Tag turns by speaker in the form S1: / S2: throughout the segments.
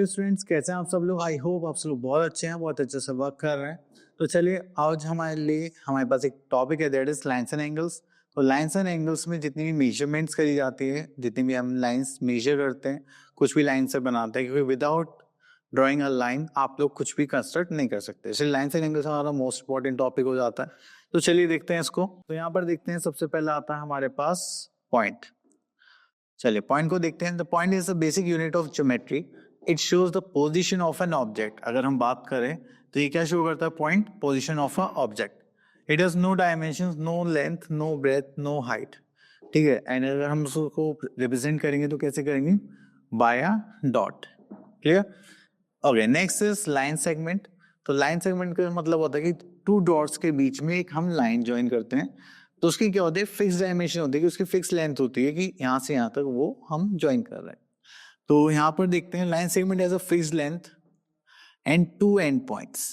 S1: Dear students, कैसे हैं आप सब लोग। आई होप आप सब लोग बहुत अच्छे हैं, बहुत अच्छे से वर्क कर रहे हैं। तो चलिए आज हमारे पास एक टॉपिक है, that his lines and angles. तो लाइंस एंड एंगल्स में जितनी भी मेजरमेंट्स करी जाती है, जितनी भी हम लाइंस मेजर करते हैं, कुछ भी लाइन से बनाते हैं, क्योंकि विदाउट ड्राइंग अ लाइन आप लोग कुछ भी कंस्ट्रक्ट नहीं कर सकते। इसलिए लाइंस एंड एंगल्स हमारा मोस्ट इंपॉर्टेंट टॉपिक हो जाता है। तो चलिए देखते हैं इसको। तो यहाँ पर देखते हैं, सबसे पहले आता है हमारे पास पॉइंट। चलिए पॉइंट को देखते हैं। The point is the basic unit of geometry. It shows the position of an object. अगर हम बात करें तो ये क्या शो करता है? Point position of a object. It has no dimensions, no length, no breath, no height. ठीक है। एंड अगर हम उसको रिप्रेजेंट करेंगे तो कैसे करेंगे? By a dot. Clear? Okay, next is line segment. तो लाइन सेगमेंट का मतलब होता है कि टू डॉट्स के बीच में एक हम लाइन ज्वाइन करते हैं। तो उसकी क्या होती है? फिक्स डायमेंशन होती है, कि उसकी फिक्स लेंथ होती है कि यहाँ से यहाँ तक वो हम ज्वाइन कर रहे हैं। तो यहाँ पर देखते हैं, line segment has a fix length and two end points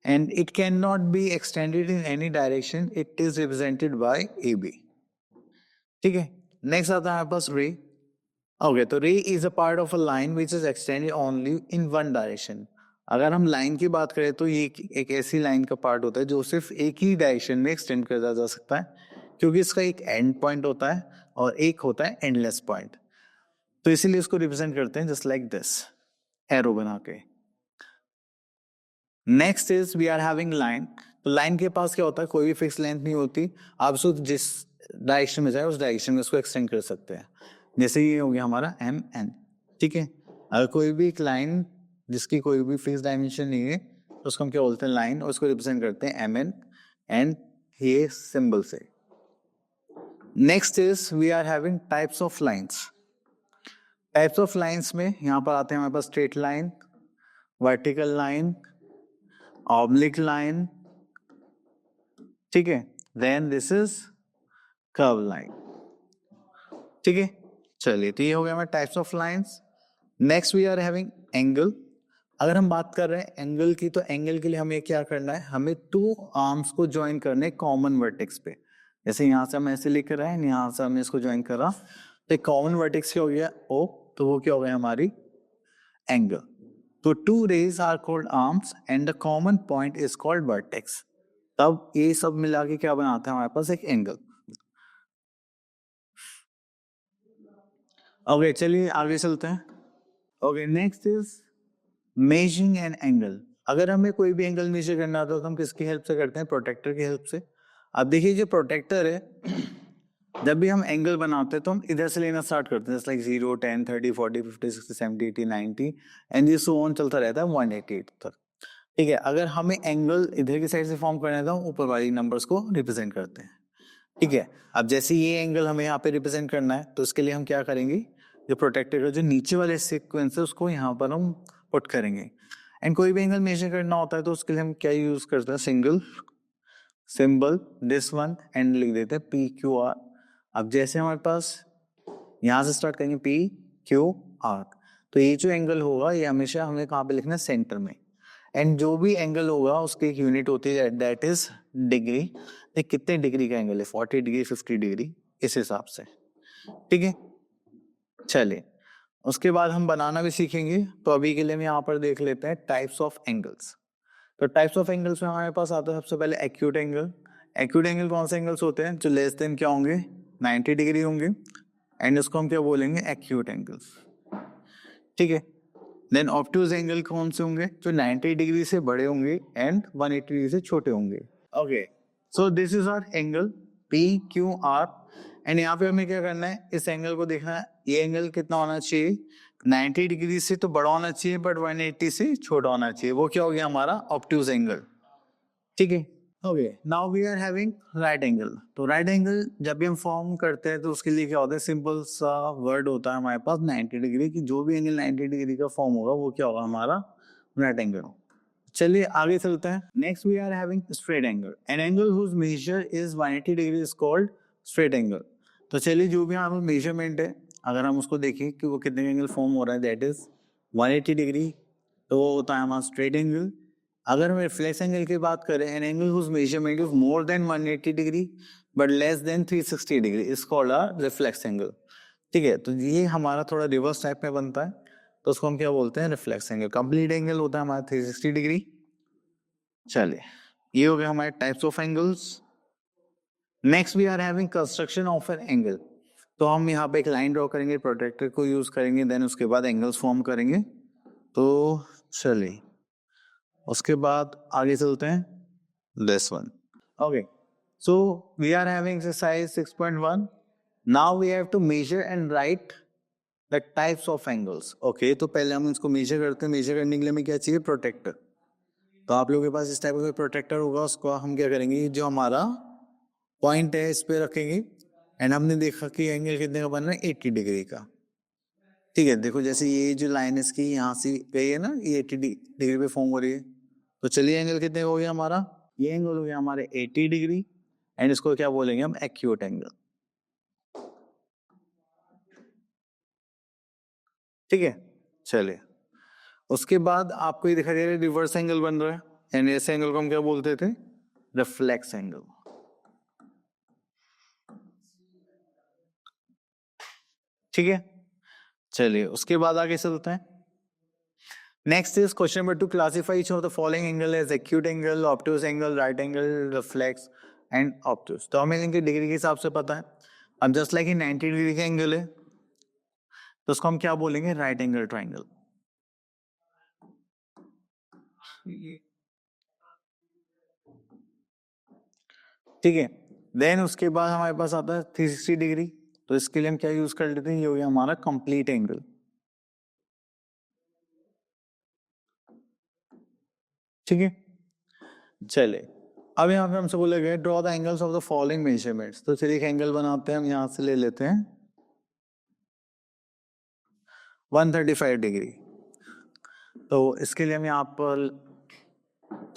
S1: and it can not be extended in any direction. It is represented by A B. ठीक है। नेक्स्ट आता है हमारे पास रे। ओके, तो रे is a part of a line which is extended only in one direction. अगर हम लाइन की बात करें तो ये एक ऐसी लाइन का पार्ट होता है जो सिर्फ एक ही डायरेक्शन में एक्सटेंड किया जा सकता है, क्योंकि इसका एक एंड पॉइंट होता है और एक होता है एंडलेस पॉइंट। तो इसीलिए इसको रिप्रेजेंट करते हैं जस्ट लाइक दिस, एरो बना के। Next is we are having line. तो लाइन के पास क्या होता है? कोई भी फिक्स लेंथ नहीं होती। आप उसको जिस डायरेक्शन में जाए उस डायरेक्शन में उसको एक्सटेंड कर सकते हैं। जैसे ये हो गया हमारा एम एन। ठीक है। अगर कोई भी एक लाइन जिसकी कोई भी फिक्स डायमेंशन नहीं है तो उसको हम क्या बोलते हैं? लाइन। और उसको रिप्रेजेंट करते हैं एम एन एंड ये सिंबल से। Next is we are having types of lines. Types of lines में यहाँ पर आते हैं हमारे पास straight line, vertical line, oblique line. ठीक है। Then this is curve line. ठीक है। चलिए, तो ये हो गया हमारे types of lines. Next we are having angle. अगर हम बात कर रहे हैं एंगल की, तो एंगल के लिए हमें क्या करना है? हमें टू आर्म्स को ज्वाइन करने कॉमन वर्टेक्स पे। जैसे यहाँ से हम ऐसे लिख रहे हैं, यहाँ से हमने इसको ज्वाइन करा, तो कॉमन वर्टेक्स क्या हो गया? ओ। तो वो क्या हो गया? हमारी एंगल। तो two rays are called arms and the common point is called vertex. तब ये सब मिला के क्या बनाता है हमारे पास? एक एंगल। ओके, चलिए आगे चलते हैं। Okay, next is measuring an angle. अगर हमें कोई भी एंगल मेजर करना होता है तो हम किसकी हेल्प से करते हैं? प्रोटेक्टर की हेल्प से। अब देखिए, जो प्रोटेक्टर है जब भी हम एंगल बनाते हैं तो हम इधर से लेना स्टार्ट करते हैं, जैसे लाइक 0, 10, 30, 40, 50, 60, 70, 80, 90 एंड ये सो ऑन चलता रहता है 188 तक। ठीक है। अगर हमें एंगल इधर की साइड से फॉर्म करना है तो हम ऊपर वाली नंबर्स को रिप्रेजेंट करते हैं। ठीक है। अब जैसे ये एंगल हमें यहाँ पे रिप्रेजेंट करना है तो इसके लिए हम क्या करेंगे? जो प्रोटेक्टर का जो नीचे वाले सीक्वेंस है उसको यहाँ पर हम पुट करेंगे। एंड कोई भी एंगल मेजर करना होता है तो उसके लिए हम क्या यूज करते हैं? Single symbol, this one, and लिख देते हैं पी क्यू आर। अब जैसे हमारे पास यहाँ से स्टार्ट करेंगे पी क्यू आर, तो ये जो एंगल होगा ये हमेशा हमें कहाँ पे लिखना है? सेंटर में। एंड जो भी एंगल होगा उसकी एक यूनिट होती है, दैट इज डिग्री। कितने डिग्री का एंगल है? 40 डिग्री, 50 डिग्री, इस हिसाब से। ठीक है। चलिए, उसके बाद हम बनाना भी सीखेंगे। तो अभी के लिए हम यहाँ पर देख लेते हैं टाइप्स ऑफ एंगल्स। तो टाइप्स ऑफ एंगल्स में हमारे पास आता है सबसे पहले एक्यूट एंगल। एक्यूट एंगल कौन से एंगल्स होते हैं? जो लेस देन क्या होंगे? 90 डिग्री होंगे। एंड इसको हम क्या बोलेंगे? Acute angles. ठीक है। देन ऑब्ट्यूज एंगल कौन से होंगे? जो 90 डिग्री से बड़े होंगे एंड 180 डिग्री से छोटे होंगे। Okay, so this is hour angle P Q R. And यहाँ पे हमें क्या करना है? इस एंगल को देखना है, ये एंगल कितना होना चाहिए? 90 डिग्री से तो बड़ा होना चाहिए बट 180 से छोटा होना चाहिए। वो क्या हो गया? हमारा ऑब्ट्यूज एंगल। ठीक है। Okay, now we are having right angle. तो राइट एंगल जब भी हम फॉर्म करते हैं तो उसके लिए क्या होता है? सिंपल सा वर्ड होता है हमारे पास 90 डिग्री की। जो भी एंगल 90 डिग्री का फॉर्म होगा वो क्या होगा? हमारा राइट एंगल। चलिए आगे चलते हैं। Next we are having straight angle. An angle whose measure is 180 degree is called straight angle. तो चलिए, जो भी हमारा मेजरमेंट है अगर हम उसको देखें कि वो कितने एंगल फॉर्म हो रहा है, दैट इज 180 डिग्री, तो वो होता है हमारा स्ट्रेट एंगल। अगर हम रिफ्लेक्स एंगल की बात करें, an angle whose measurement is more than 180 degree but less than 360 degree is called a reflex angle. ठीक है। तो ये हमारा थोड़ा रिवर्स टाइप में बनता है। तो उसको हम क्या बोलते हैं, रिफ्लेक्स एंगल। कंप्लीट एंगल होता है हमारा 360 डिग्री। चलिए, ये हो गया हमारे types of angles. Next we are having construction of an angle. तो हम यहाँ पे एक लाइन ड्रॉ करेंगे, प्रोटेक्टर को यूज करेंगे, देन उसके बाद एंगल्स फॉर्म करेंगे। तो चलिए उसके बाद आगे चलते हैं, this one. Okay, so we are having exercise 6.1. Now we have to measure and write the types of angles. Okay, तो पहले हम इसको मेजर करते हैं। मेजर करने के लिए हमें क्या चाहिए, प्रोटेक्टर। तो आप लोगों के पास इस टाइप का प्रोटेक्टर होगा, उसको हम क्या करेंगे, जो हमारा पॉइंट है इस पे रखेंगे। एंड हमने देखा कि एंगल कितने का बन रहा है, 80 डिग्री का। ठीक है, देखो जैसे ये जो लाइन इसकी यहाँ से गई है ना, ये 80 डिग्री पे फॉर्म हो रही है। तो चलिए एंगल कितने का हो गया हमारा, ये एंगल हो गया हमारे 80 डिग्री। एंड इसको क्या बोलेंगे हम, एक्यूट एंगल। ठीक है, चलिए उसके बाद आपको ये दिखाई दे रहा है रिवर्स एंगल बन रहा है। एंड ऐसे एंगल को हम क्या बोलते थे, रिफ्लेक्स एंगल। ठीक है, चलिए उसके बाद आगे चलते हैं। Next is question number 2, classify each of the following angle as acute angle, obtuse angle, right angle, reflex and obtuse. तो हमें इनके डिग्री के हिसाब से पता है। अब जस्ट लाइक 90 डिग्री का एंगल है, तो उसको हम क्या बोलेंगे, राइट एंगल ट्राइंगल। ठीक है, देन उसके बाद हमारे पास आता है 360 डिग्री। तो इसके लिए हम क्या यूज कर लेते हैं, ये हो गया हमारा कंप्लीट एंगल। ठीक है, चले अब यहाँ पे हमसे बोला गया draw the angles of the following measurements. तो चलिए एक एंगल बनाते हैं हम, यहाँ से ले लेते हैं 135 डिग्री। तो इसके लिए हम यहाँ पर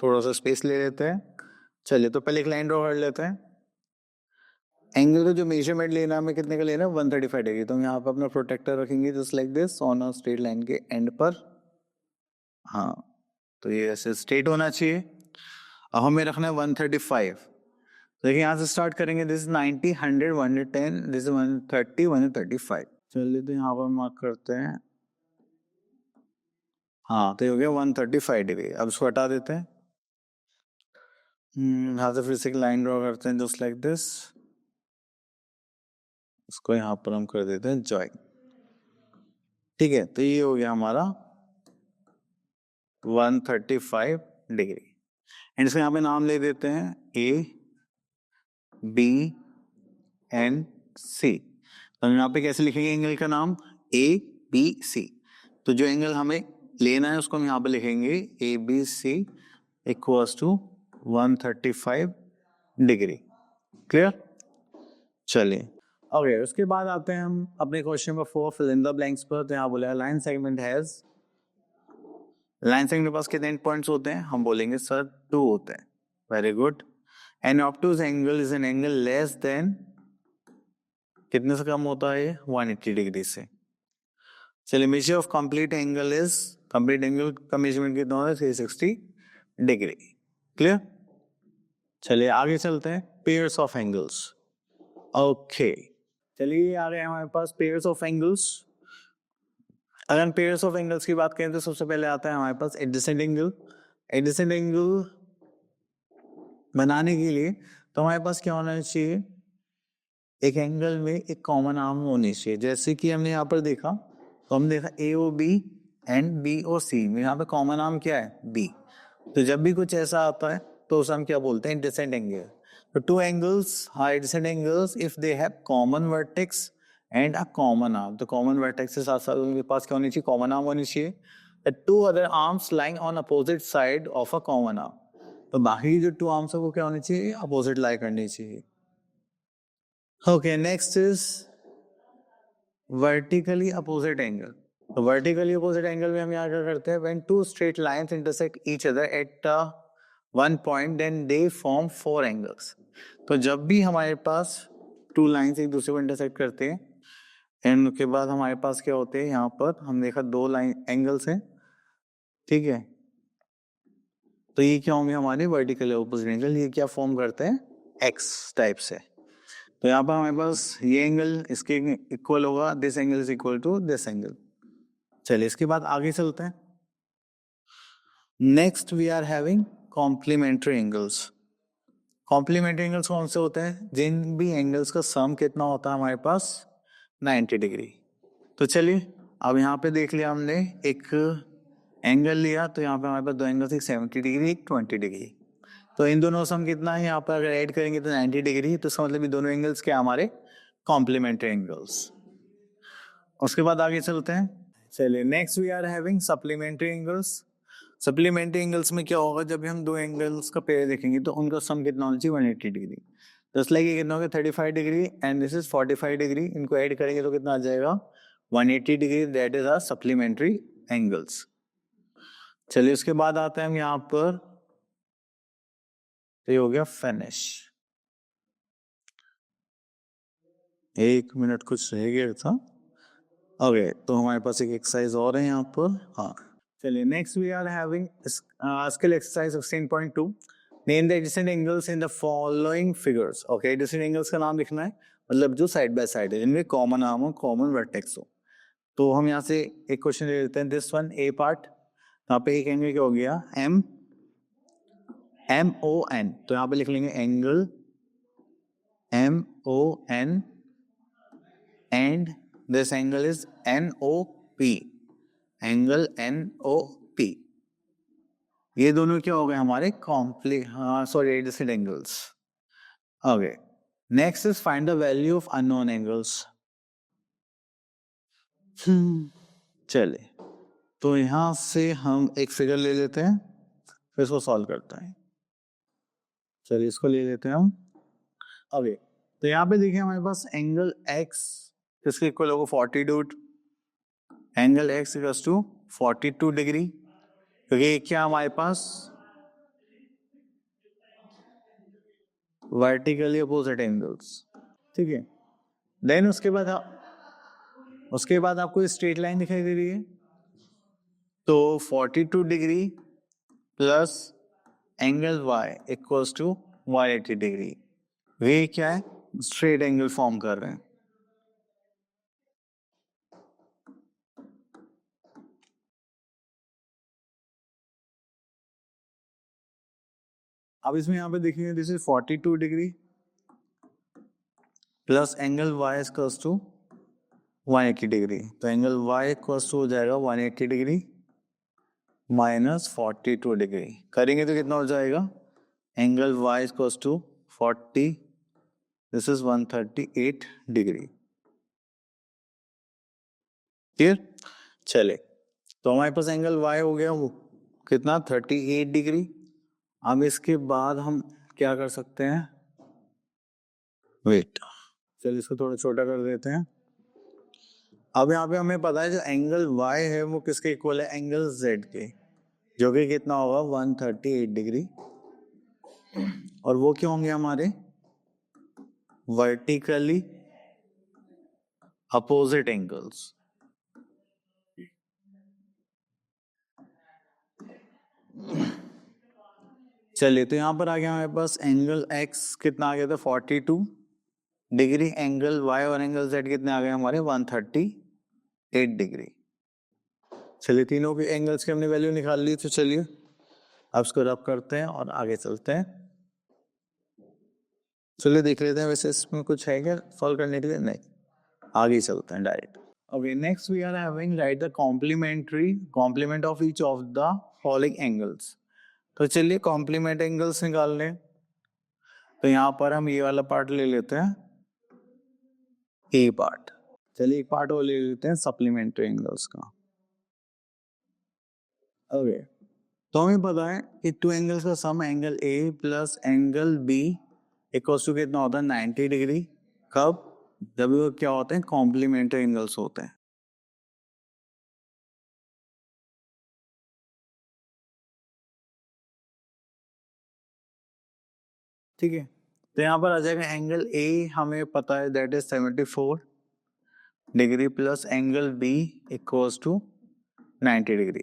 S1: थोड़ा सा स्पेस ले लेते हैं। चलिए तो पहले एक लाइन ड्रॉ कर लेते हैं। एंगल का जो मेजरमेंट लेना हमें कितने का लेना है, 135 डिग्री। तो हम यहाँ पर अपना प्रोटेक्टर रखेंगे just like this on a straight line के एंड पर। हाँ, तो ये ऐसे स्ट्रेट होना चाहिए। अब हमें रखना है 135। देखिए यहाँ से स्टार्ट करेंगे, दिस 90, 100, 110, दिस 130, 135। चलिए तो यहाँ पर मार्क करते हैं। हाँ, तो ये हो गया 135 डिग्री। अब इसको हटा देते हैं। यहाँ से फिर से एक लाइन ड्रॉ करते हैं जस्ट लाइक दिस। इसको यहाँ पर हम कर देते हैं ज्वाइन। ठीक है, तो ये हो गया हमारा 135 डिग्री। एंड इसको यहाँ पे नाम ले देते हैं ए बी एंड सी। तो यहाँ पे कैसे लिखेंगे एंगल का नाम, ए बी सी। तो जो एंगल हमें लेना है उसको हम यहाँ पे लिखेंगे A B C equals to 135 degree. Clear, चलिए ओके। उसके बाद आते हैं हम अपने question number 4, fill in the blanks पर। तो यहाँ बोला line segment has, line segment के पास कितने एंड पॉइंट्स होते हैं, हम बोलेंगे सर 2 होते हैं। Very good. An obtuse angle is an angle less than, कितने से कम होता है, 180 डिग्री से। चलिए measure of complete angle is, complete angle का मेजरमेंट कितना होता है, 360 डिग्री। क्लियर, चलिए आगे चलते हैं, पेयर्स ऑफ एंगल्स। ओके, चलिए आ गए हमारे पास पेयर्स ऑफ एंगल्स। अगर हम पेयर्स ऑफ एंगल्स की बात करें तो सबसे पहले आता है हमारे पास एडजेसेंट एंगल। एडजेसेंट एंगल बनाने के लिए तो हमारे पास क्या होना चाहिए, एक एंगल में एक कॉमन आर्म होनी चाहिए। जैसे कि हमने यहाँ पर देखा, तो हमने देखा A O B and B O C में यहाँ पे कॉमन आर्म क्या है, बी। तो जब भी कुछ ऐसा आता है तो उसे हम क्या बोलते हैं, एडजेसेंट एंगल। तो two angles are adjacent angles if they have common vertex and a common arm. तो कॉमन वर्टेक्स के साथ साथ उनके पास क्या होनी चाहिए, कॉमन आर्म होनी चाहिए। Two other arms lying on opposite side of a common arm. तो बाकी जो टू आर्म्स है वो क्या होनी चाहिए, अपोजिट लाई करनी चाहिए। Okay, next is vertically opposite angle. तो वर्टिकली अपोजिट एंगल में हम यहाँ क्या करते हैं, when two straight lines intersect each other at one point then they form 4 angles. तो जब भी हमारे पास टू लाइंस एक दूसरे को इंटरसेक्ट करते हैं एंड उसके बाद हमारे पास क्या होते हैं, यहाँ पर हम देखा 2 लाइन एंगल्स हैं। ठीक है, तो ये क्या होंगे हमारे वर्टिकली अपोजिट एंगल। ये क्या फॉर्म करते हैं, एक्स टाइप से। तो यहाँ पर हमारे पास ये एंगल इसके इक्वल होगा, this angle is equal to this angle. चलिए इसके बाद आगे चलते हैं। Next we are having complementary angles. Complementary angles कौन से होते हैं? जिन भी एंगल्स का सम कितना होता है हमारे पास 90 डिग्री। तो चलिए अब यहाँ पे देख लिया हमने, एक एंगल लिया तो यहाँ पे हमारे पास दो एंगल्स, एक 70 डिग्री एक 20 डिग्री। तो इन दोनों सम कितना है यहाँ पर अगर ऐड करेंगे तो 90 डिग्री। तो इसका मतलब ये दोनों एंगल्स क्या हमारे कॉम्प्लीमेंट्री एंगल्स। उसके बाद आगे चलते हैं। चलिए next we are having supplementary angles. Supplementary angles में क्या होगा, जब भी हम दो एंगल्स का पेयर देखेंगे तो उनका सम कितना होना चाहिए 180 डिग्री। जस्ट लाइक ये कितना होगा 35 degree and this is 45 degree, इनको ऐड करेंगे तो कितना आ जाएगा 180 degree. That is our supplementary angles. चलिए उसके बाद आते हैं हम यहाँ पर, ये हो गया फिनिश। एक मिनट कुछ रह गया था। ओके तो हमारे पास एक एक्सरसाइज और है यहाँ पर। हाँ चलिए next we are having skill exercise 16.2। Name the adjacent angles in the following figures. Okay adjacent angles का नाम लिखना है, मतलब जो साइड बाय साइड है, जिनमें कॉमन आर्म हो, कॉमन वर्टेक्स हो। तो हम यहाँ से एक क्वेश्चन ले लेते हैं। दिस वन ए पार्ट, यहाँ पे एक एंगल क्या हो गया MON। तो यहाँ पे लिख लेंगे angle MON and this angle is NOP, angle NOP। ये दोनों क्या हो गए हमारे adjacent angles. Okay next is find the value of unknown angles. चलिए तो यहां से हम एक फिगर ले लेते हैं, फिर इसको सॉल्व करते हैं। चलिए इसको ले लेते हैं हम। ओके तो यहाँ पे देखिए हमारे पास एंगल x किसके इक्वल होगा 42, angle x equals to 42 degree, क्योंकि क्या हमारे पास वर्टिकली अपोजिट एंगल्स। ठीक है, देन उसके बाद आपको स्ट्रेट लाइन दिखाई दे रही है, तो 42 degree plus angle y equals to 180 degree. वे क्या है, स्ट्रेट एंगल फॉर्म कर रहे हैं। अब इसमें यहाँ पे देखिए this is 42 degree plus angle y equals to 180 degree. तो एंगल y इक्वल्स टू हो जाएगा 180 डिग्री माइनस 42 डिग्री। करेंगे तो कितना हो जाएगा, angle y equals to 40, this is 138 degree. Clear. चले तो हमारे पास एंगल y हो गया वो कितना 38 डिग्री। अब इसके बाद हम क्या कर सकते हैं, वेट चलिए इसको थोड़ा छोटा कर देते हैं। अब यहाँ पे हमें पता है जो एंगल y है वो किसके इक्वल है, एंगल z के, जो कि कितना होगा 138 डिग्री। और वो क्यों होंगे हमारे वर्टिकली अपोजिट एंगल्स। चलिए तो यहाँ पर आ गया हमारे पास एंगल x कितना आ गया था 42 डिग्री, एंगल y और एंगल z कितने आ गए हमारे 138 डिग्री। चलिए तीनों के एंगल्स की हमने वैल्यू निकाल ली। तो चलिए अब इसको रब करते हैं और आगे चलते हैं। चलिए देख लेते हैं वैसे इसमें कुछ है क्या सॉल्व करने के लिए, नहीं, आगे चलते हैं direct. Okay next we are having right the complement of each of the following angles. तो चलिए कॉम्प्लीमेंट एंगल्स निकाल लें। तो यहाँ पर हम ये वाला पार्ट ले लेते हैं, ए पार्ट। चलिए एक पार्ट और ले लेते हैं सप्लीमेंट्री एंगल्स का। ओके तो हमें पता है कि टू एंगल्स का sum angle A plus angle B equals to कितना होता है 90 डिग्री। कब, जब वो क्या होते हैं कॉम्प्लीमेंट्री एंगल्स होते हैं। ठीक है तो यहाँ पर आ जाएगा एंगल ए हमें पता है that is 74 degree plus angle B equals to 90 degree.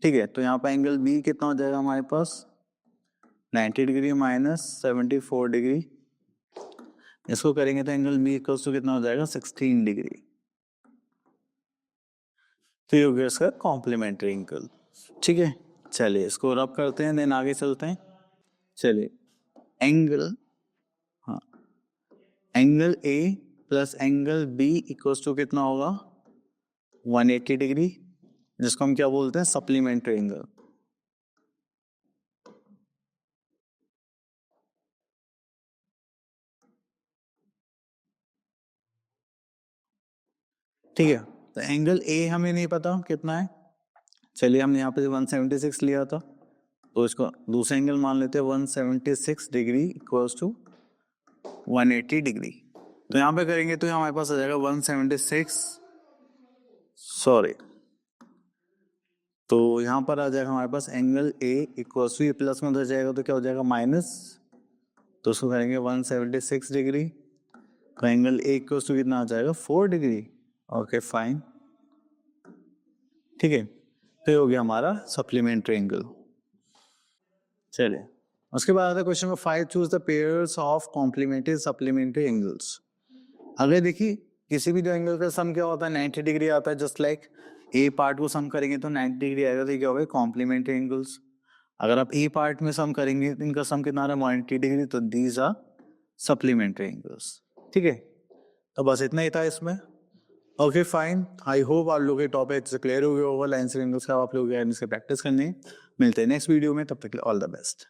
S1: ठीक है तो यहाँ पर एंगल बी कितना हो जाएगा हमारे पास 90 डिग्री माइनस 74 डिग्री। इसको करेंगे तो एंगल बी इक्वल्स टू कितना हो जाएगा 16 डिग्री। तो ये हो गया इसका कॉम्प्लीमेंट्री एंगल। ठीक है, चलिए इसको रब करते हैं, देन आगे चलते हैं। चलिए एंगल, हाँ, angle A plus angle B equals to कितना होगा 180 डिग्री, जिसको हम क्या बोलते हैं सप्लीमेंट्री एंगल। ठीक है, तो एंगल ए हमें नहीं पता कितना है, चलिए हमने यहाँ पे 176 लिया था, तो इसको दूसरा एंगल मान लेते हैं 176 डिग्री इक्वल्स टू 180 डिग्री। तो यहाँ पे करेंगे तो हमारे पास आ जाएगा 176, सॉरी, तो यहाँ पर आ जाएगा हमारे पास एंगल ए इक्वल्स टू, ये प्लस में उधर जाएगा तो क्या हो जाएगा माइनस, तो उसको करेंगे 176 डिग्री, तो एंगल ए इक्वल्स टू कितना आ जाएगा 4 डिग्री। ओके फाइन, ठीक है, तो ये हो गया हमारा सप्लीमेंट्री एंगल। चलिए उसके बाद आता है question number 5, choose the pairs of complementary supplementary angles. अगर देखिए किसी भी दो एंगल का सम क्या होता है 90 डिग्री आता है, जस्ट लाइक ए पार्ट को सम करेंगे तो 90 डिग्री आएगा, तो क्या होगा कॉम्प्लीमेंट्री एंगल्स। अगर आप ए पार्ट में सम करेंगे तो इनका सम कितना आ रहा है 180 डिग्री, तो दीज आर सप्लीमेंट्री एंगल्स। ठीक है, तो बस इतना ही था इसमें। ओके फाइन, आई होप आप लोगों के टॉपिक से क्लियर हो गए होगा, लाइन से एंगल्स का आप लोग इससे प्रैक्टिस करनी है। मिलते हैं नेक्स्ट वीडियो में, तब तक के लिए ऑल द बेस्ट।